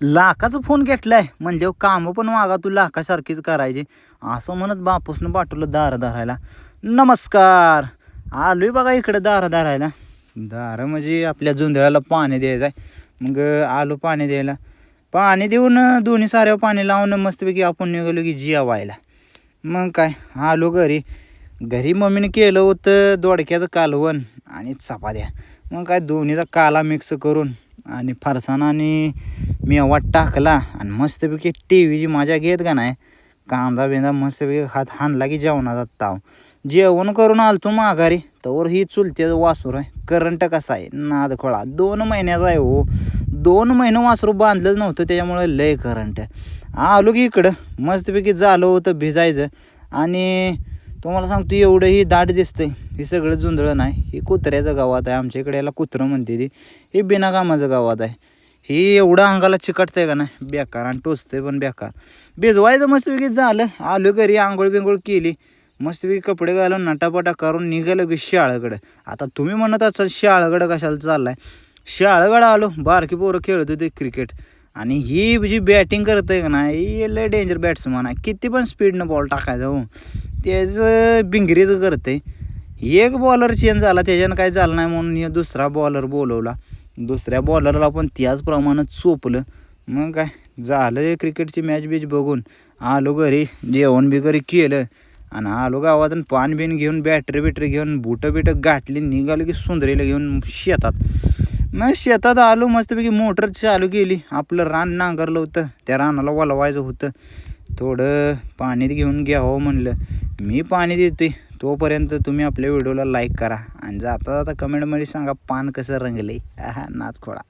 लाखाचा फोन घेतलाय म्हणजे कामं पण मागा तू लाखासारखीच करायची असं म्हणत बापूसनं पाठवलं दार धरायला. नमस्कार, आलोय बघा इकडं दार धरायला. दार म्हणजे आपल्या जोंधळ्याला पाणी द्यायचं आहे. मग आलो पाणी द्यायला. पाणी देऊन दोन्ही साऱ्यावर पाणी लावून मस्तपैकी आपण निघालो की जेवायला. मग काय आलो घरी मम्मीने केलं होतं दोडक्याचं कालवण आणि चपात्या. मग काय दोन्हीचा काला मिक्स करून आणि फरसाणा आणि मेवा टाकला आणि मस्तपैकी टी व्हीची मजा घेत का नाही. कांदा बिंदा मस्तपैकी हात हाणला की जेवणाचा ताव. जेवण करून आलतो माघारी तर ही चुलत्याचं वासुर आहे. करंट कसा आहे नादखोळा 2 महिन्याचा आहे हो. 2 महिने वासरू बांधलंच नव्हतं त्याच्यामुळे लय करंट. आलो की इकडं मस्तपैकी झालं होतं भिजायचं. आणि तुम्हाला सांगतो एवढं ही दाट दिसतंय हे सगळं जुंधळं नाही. हे कुत्र्याचं गावात आहे. आमच्या इकडे याला कुत्रं म्हणते ती. हे बिनाकामाचं गावात आहे. ही एवढं अंगाला चिकटतंय का नाही बेकार आणि टोचतंय पण बेकार. भिजवायचं मस्तपैकी झालं. आलो घरी आंघोळ बिंघोळ केली. मस्तपैकी कपडे घालून नटापटा करून निघालं की शाळेकडं. आता तुम्ही म्हणत असाल शाळेकडं कशाला चाललाय. शाळेकडं आलो. बारकी पोरं खेळत होते क्रिकेट. आणि ही जी बॅटिंग करत आहे का नाही ही लय डेंजर बॅट्समन आहे. किती पण स्पीडनं बॉल टाकायचा हो त्याचं बिंगरीचं करतं आहे. एक बॉलर चेंज झाला त्याच्यानं काय झालं नाही म्हणून दुसरा बॉलर बोलवला. दुसऱ्या बॉलरला पण त्याच प्रमाणात चोपलं. मग काय झालं क्रिकेटची मॅच बीच बघून आलो घरी. जेवण बिगरी केलं आणि आलो गावातून पान बिन घेऊन बॅटरी घेऊन बुटं बिटं गाठली निघालो की सुंदरीला घेऊन शेतात. मग शेतात आलो मस्तपैकी मोटर चालू केली. आपलं रान नांगरलं होतं त्या रानाला वलवायचं होतं. थोडं पाणी घेऊन घ्यावं म्हणलं. मी पाणी देतोय तोपर्यंत तुम्ही आपल्या व्हिडिओला लाईक करा आणि जाता जाता कमेंटमध्ये सांगा पान कसं रंगलं आहे. नाद खोळा.